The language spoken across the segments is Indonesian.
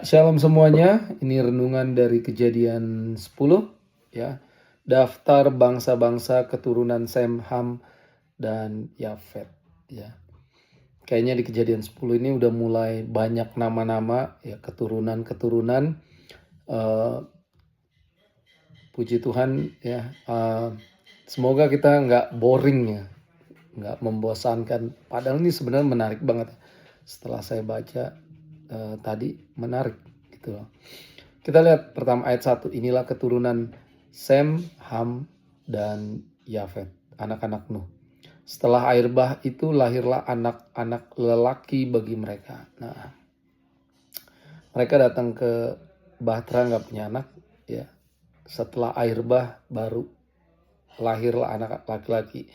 Shalom semuanya. Ini renungan dari Kejadian 10 ya. Daftar bangsa-bangsa keturunan Sem, Ham dan Yafet ya. Kayaknya di Kejadian 10 ini udah mulai banyak nama-nama ya, keturunan-keturunan. Puji Tuhan ya. Semoga kita nggak boring ya, nggak membosankan. Padahal ini sebenarnya menarik banget. Setelah saya baca tadi menarik gitu loh. Kita lihat pertama ayat 1. Inilah keturunan Sem, Ham, dan Yafet, anak-anak Nuh. Setelah air bah itu lahirlah anak-anak lelaki bagi mereka. Nah, mereka datang ke Bahtera nggak punya anak ya. Setelah air bah baru lahirlah anak laki-laki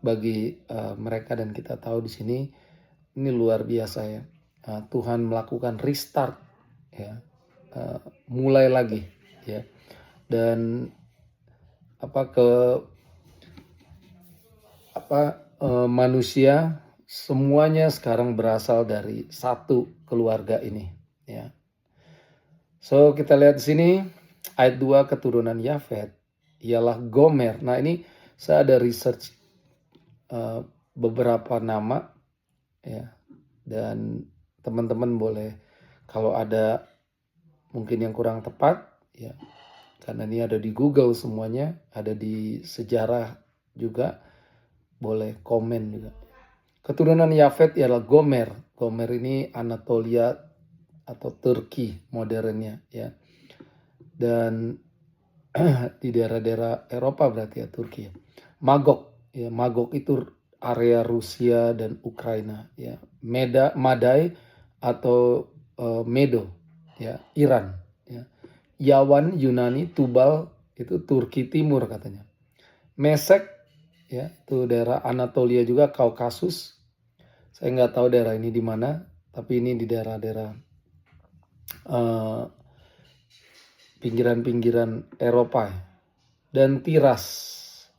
bagi mereka, dan kita tahu di sini ini luar biasa ya. Tuhan melakukan restart ya, mulai lagi ya, dan manusia semuanya sekarang berasal dari satu keluarga ini ya. So kita lihat di sini ayat 2, keturunan Yafet ialah Gomer. Nah ini saya ada research beberapa nama ya, dan teman-teman boleh kalau ada mungkin yang kurang tepat ya, karena ini ada di Google semuanya, ada di sejarah juga, boleh komen juga. Keturunan Yafet ialah Gomer. Gomer ini Anatolia atau Turki modernnya ya, dan di daerah-daerah Eropa berarti ya, Turki. Magog ya, Magog itu area Rusia dan Ukraina ya. Madai atau Medo ya, Iran ya. Yawan Yunani, Tubal itu Turki Timur katanya. Mesek ya, itu daerah Anatolia juga, Kaukasus. Saya nggak tahu daerah ini di mana, tapi ini di daerah-daerah pinggiran-pinggiran Eropa ya. Dan Tiras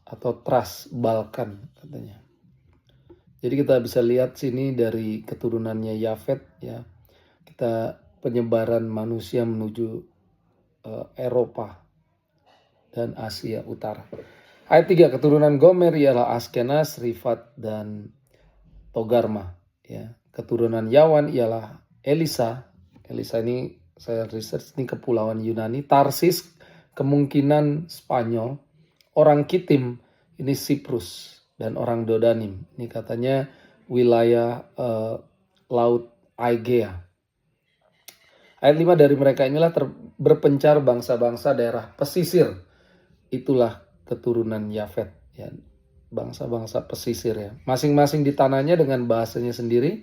atau Tras, Balkan katanya. Jadi kita bisa lihat sini dari keturunannya Yafet ya, kita penyebaran manusia menuju Eropa dan Asia Utara. Ayat 3, keturunan Gomer ialah Askenaz, Rifat, dan Togarma ya. Keturunan Yawan ialah Elisa. Elisa ini saya research, ini kepulauan Yunani. Tarsis kemungkinan Spanyol. Orang Kitim ini Siprus, dan orang Dodanim ini katanya wilayah Laut Aegea. Ayat 5, dari mereka inilah berpencar bangsa-bangsa daerah pesisir. Itulah keturunan Yafet ya, bangsa-bangsa pesisir ya. Masing-masing di tanahnya dengan bahasanya sendiri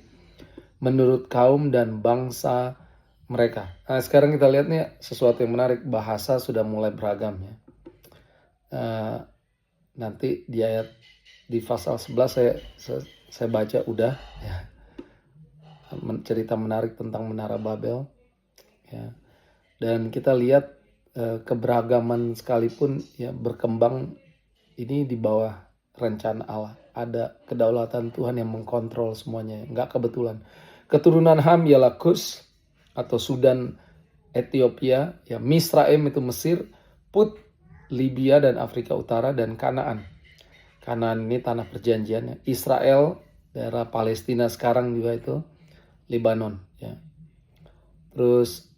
menurut kaum dan bangsa mereka. Nah, sekarang kita lihat nih sesuatu yang menarik, bahasa sudah mulai beragam ya. Nanti di pasal 11 saya baca udah ya, cerita menarik tentang Menara Babel ya. Dan kita lihat keberagaman sekalipun ya berkembang ini di bawah rencana Allah. Ada kedaulatan Tuhan yang mengkontrol semuanya, nggak kebetulan. Keturunan Ham ialah Kus atau Sudan, Ethiopia ya, Misraim itu Mesir, Put, Libya dan Afrika Utara, dan Kanaan. Kanaan ini tanah perjanjian ya. Israel, daerah Palestina sekarang juga itu, Lebanon ya. Terus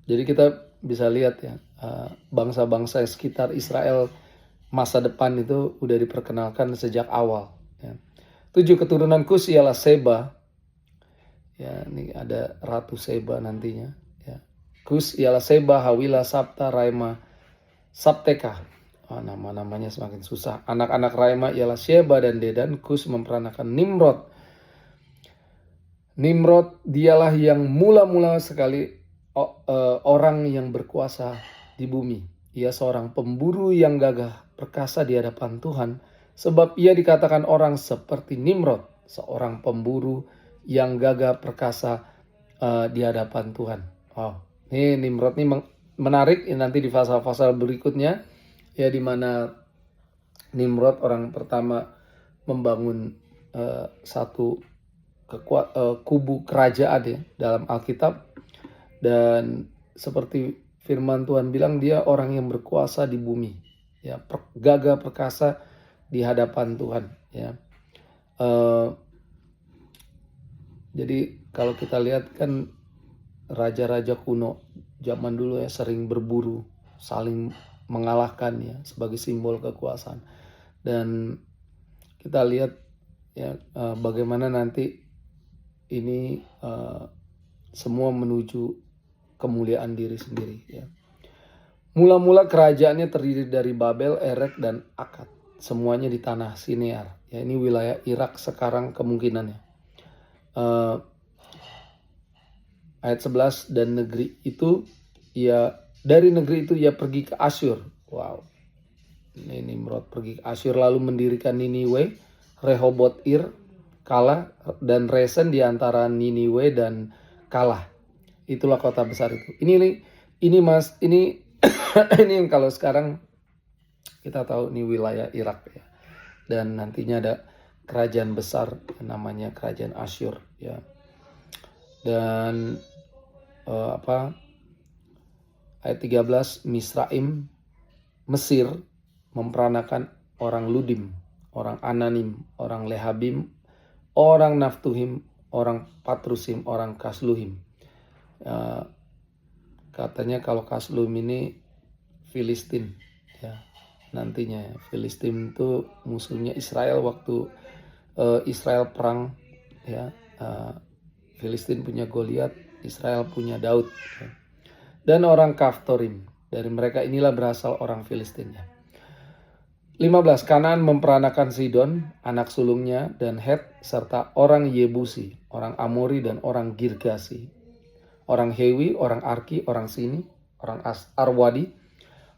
jadi kita bisa lihat ya, bangsa-bangsa sekitar Israel masa depan itu udah diperkenalkan sejak awal ya. 7, keturunan Kus ialah Seba ya, ini ada Ratu Seba nantinya ya. Kus ialah Seba, Hawila, Sabta, Raima, Sabteka. Nama-namanya semakin susah. Anak-anak Raima ialah Sheba dan Dedan. Kus memperanakan Nimrod. Nimrod dialah yang mula-mula sekali orang yang berkuasa di bumi. Ia seorang pemburu yang gagah perkasa di hadapan Tuhan, sebab ia dikatakan orang seperti Nimrod, seorang pemburu yang gagah perkasa di hadapan Tuhan. Ini Nimrod ini menarik nanti di pasal-pasal berikutnya ya, di mana Nimrod orang pertama membangun satu kubu kerajaan ya dalam Alkitab, Dan seperti firman Tuhan bilang, dia orang yang berkuasa di bumi, ya, gagah perkasa di hadapan Tuhan, ya. Jadi kalau kita lihat kan raja-raja kuno zaman dulu ya sering berburu, saling mengalahkan ya sebagai simbol kekuasaan. Dan kita lihat ya bagaimana nanti ini semua menuju kemuliaan diri sendiri ya. Mula-mula kerajaannya terdiri dari Babel, Erek, dan Akkad. Semuanya di tanah Sinear. Ya, ini wilayah Irak sekarang kemungkinannya. Ayat 11, dan negeri itu dari negeri itu ia pergi ke Asyur. Wow. Ini Nimrod pergi ke Asyur lalu mendirikan Niniwe, Rehoboth Ir, Kalah, dan Resen di antara Niniwe dan Kalah. Itulah kota besar itu. Ini ini yang kalau sekarang kita tahu ini wilayah Irak ya. Dan nantinya ada kerajaan besar namanya kerajaan Asyur ya. Dan ayat 13, Misraim, Mesir memperanakan orang Ludim, orang Ananim, orang Lehabim, orang Naftuhim, orang Patrusim, orang Kasluhim. Katanya kalau Kasluhim ini Filistin ya, nantinya Filistin itu musuhnya Israel waktu Israel perang ya. Filistin punya Goliat, Israel punya Daud ya. Dan orang Kaftorim, dari mereka inilah berasal orang Filistin ya. 15, Kanaan memperanakan Sidon, anak sulungnya, dan Het, serta orang Yebusi, orang Amori, dan orang Girgasi, orang Hewi, orang Arki, orang Sini, orang Arwadi,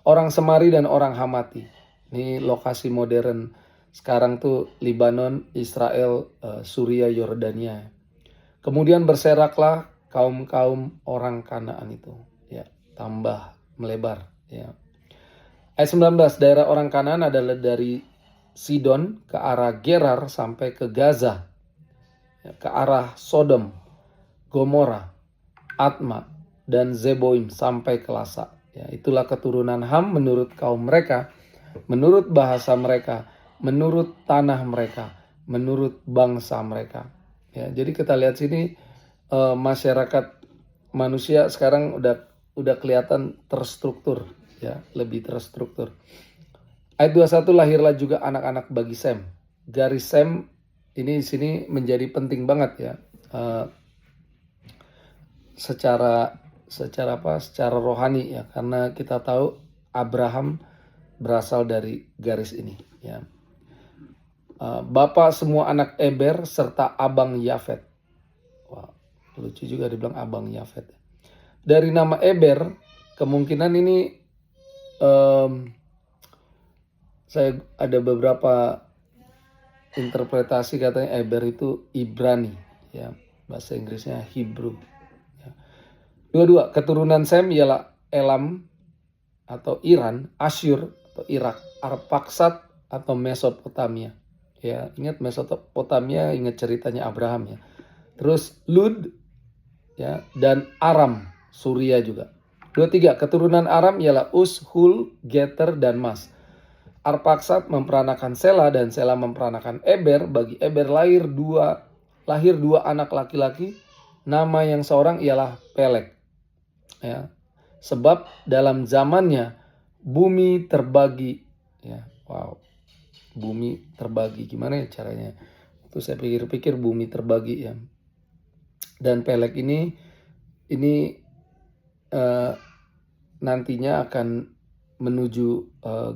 orang Semari, dan orang Hamati. Ini lokasi modern sekarang tuh Libanon, Israel, Suria, Yordania. Kemudian berseraklah kaum-kaum orang Kanaan itu, ya, tambah melebar, ya. Ayat 19, daerah orang Kanaan adalah dari Sidon ke arah Gerar sampai ke Gaza, ya, ke arah Sodom, Gomora, Atma, dan Zeboim sampai ke Lasa. Ya, itulah keturunan Ham menurut kaum mereka, menurut bahasa mereka, menurut tanah mereka, menurut bangsa mereka. Ya, jadi kita lihat sini masyarakat manusia sekarang udah kelihatan terstruktur, ya, lebih terstruktur. Ayat 21, lahirlah juga anak-anak bagi Sem. Garis Sem ini di sini menjadi penting banget ya. Secara rohani ya, karena kita tahu Abraham berasal dari garis ini ya. Bapak semua anak Eber serta abang Yafet. Wah, lucu juga dibilang abang Yafet. Dari nama Eber kemungkinan ini saya ada beberapa interpretasi, katanya Eber itu Ibrani ya, bahasa Inggrisnya Hebrew ya. 22, keturunan Sem ialah Elam atau Iran, Asyur atau Irak, Arpaksad atau Mesopotamia. Ya, ingat Mesopotamia, ingat ceritanya Abraham ya. Terus Lud ya, dan Aram, Suria juga. 23, keturunan Aram ialah Us, Hul, Geter, dan Mas. Arpaksad memperanakan Sela dan Sela memperanakan Eber. Bagi Eber lahir dua anak laki-laki. Nama yang seorang ialah Peleg. Ya. Sebab dalam zamannya bumi terbagi. Ya, wow. Bumi terbagi, gimana ya caranya? Itu saya pikir-pikir bumi terbagi ya. Dan Peleg ini nantinya akan menuju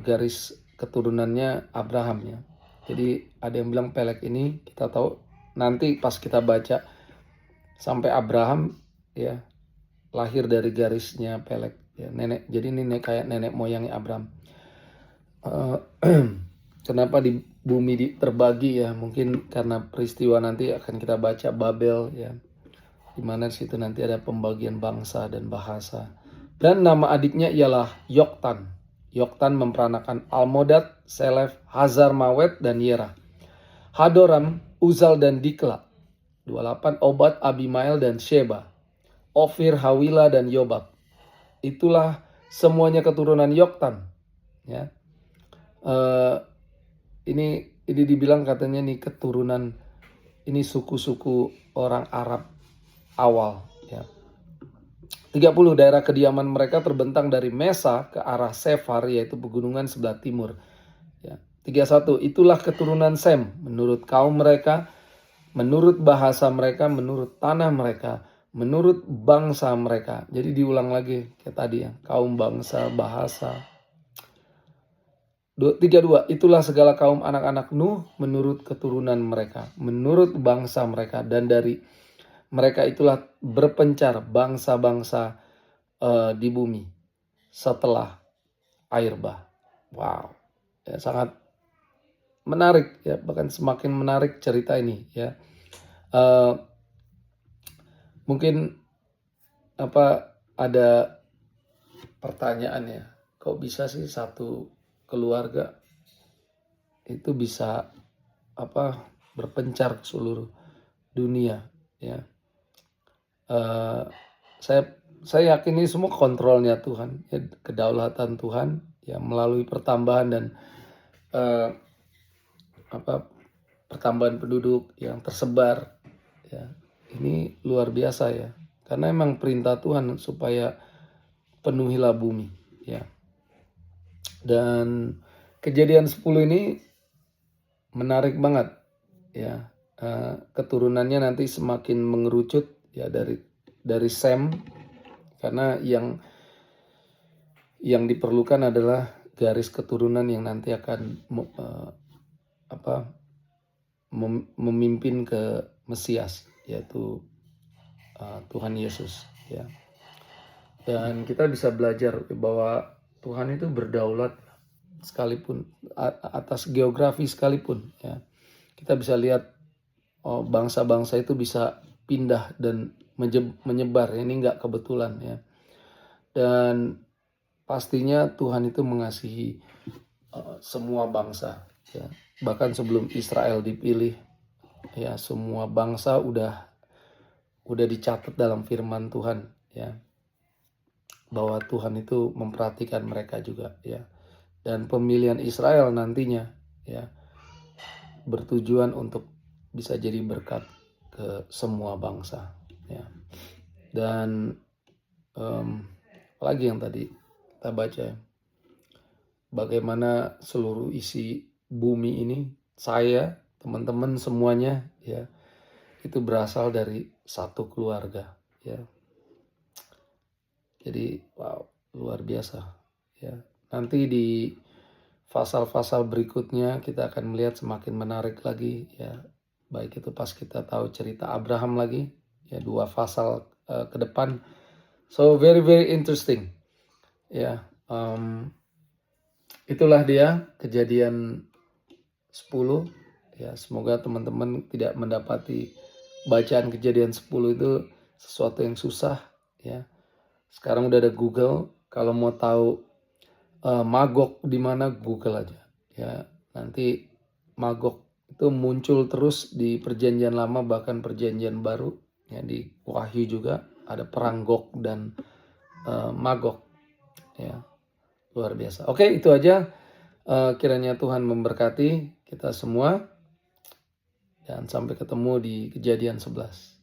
garis keturunannya Abraham ya. Jadi ada yang bilang Peleg ini, kita tahu nanti pas kita baca sampai Abraham ya lahir dari garisnya Peleg ya, nenek. Jadi ini kayak nenek moyangnya Abraham. Kenapa di bumi terbagi ya? Mungkin karena peristiwa nanti akan kita baca Babel ya, dimana situ nanti ada pembagian bangsa dan bahasa. Dan nama adiknya ialah Yoktan. Yoktan memperanakan Almodad, Selef, Hazar Mawet, dan Yerah. Hadoram, Uzal, dan Dikla. 28, Obad, Abimael, dan Sheba. Ofir, Hawila, dan Yobab. Itulah semuanya keturunan Yoktan. Ya. Ini dibilang katanya nih keturunan, ini suku-suku orang Arab awal. Ya. 30 daerah kediaman mereka terbentang dari Mesa ke arah Sefar, yaitu pegunungan sebelah timur. Ya. 31, itulah keturunan Sem menurut kaum mereka, menurut bahasa mereka, menurut tanah mereka, menurut bangsa mereka. Jadi diulang lagi kayak tadi ya, kaum, bangsa, bahasa. 32, itulah segala kaum anak-anak Nuh menurut keturunan mereka, menurut bangsa mereka, dan dari mereka itulah berpencar bangsa-bangsa di bumi setelah air bah. Wow, ya, sangat menarik ya, bahkan semakin menarik cerita ini ya. Mungkin ada pertanyaannya, kok bisa sih satu keluarga itu bisa berpencar ke seluruh dunia ya. Saya yakin ini semua kontrolnya Tuhan ya, kedaulatan Tuhan ya, melalui pertambahan dan pertambahan penduduk yang tersebar ya. Ini luar biasa ya, karena emang perintah Tuhan supaya penuhilah bumi ya. Dan Kejadian 10 ini menarik banget ya. Keturunannya nanti semakin mengerucut ya, dari Sem, karena yang diperlukan adalah garis keturunan yang nanti akan memimpin ke Mesias, yaitu Tuhan Yesus ya. Dan kita bisa belajar bahwa Tuhan itu berdaulat sekalipun atas geografi sekalipun ya. Kita bisa lihat bangsa-bangsa itu bisa pindah dan menyebar. Ini nggak kebetulan ya. Dan pastinya Tuhan itu mengasihi semua bangsa ya. Bahkan sebelum Israel dipilih ya, semua bangsa udah dicatat dalam firman Tuhan ya, bahwa Tuhan itu memperhatikan mereka juga ya. Dan pemilihan Israel nantinya ya bertujuan untuk bisa jadi berkat ke semua bangsa ya. Dan apalagi yang tadi kita baca, bagaimana seluruh isi bumi ini, saya, teman-teman semuanya ya, itu berasal dari satu keluarga ya. Jadi wow, luar biasa ya. Nanti di pasal-pasal berikutnya kita akan melihat semakin menarik lagi ya. Baik itu pas kita tahu cerita Abraham lagi ya, 2 pasal ke depan. So very very interesting ya. Itulah dia Kejadian 10 ya. Semoga teman-teman tidak mendapati bacaan Kejadian 10 itu sesuatu yang susah ya. Sekarang udah ada Google, kalau mau tahu Magog di mana, Google aja ya. Nanti Magog itu muncul terus di Perjanjian Lama, bahkan Perjanjian Baru ya. Di Wahyu juga ada perang Gog dan Magog ya. Luar biasa. Oke, itu aja. Kiranya Tuhan memberkati kita semua, dan sampai ketemu di Kejadian 11.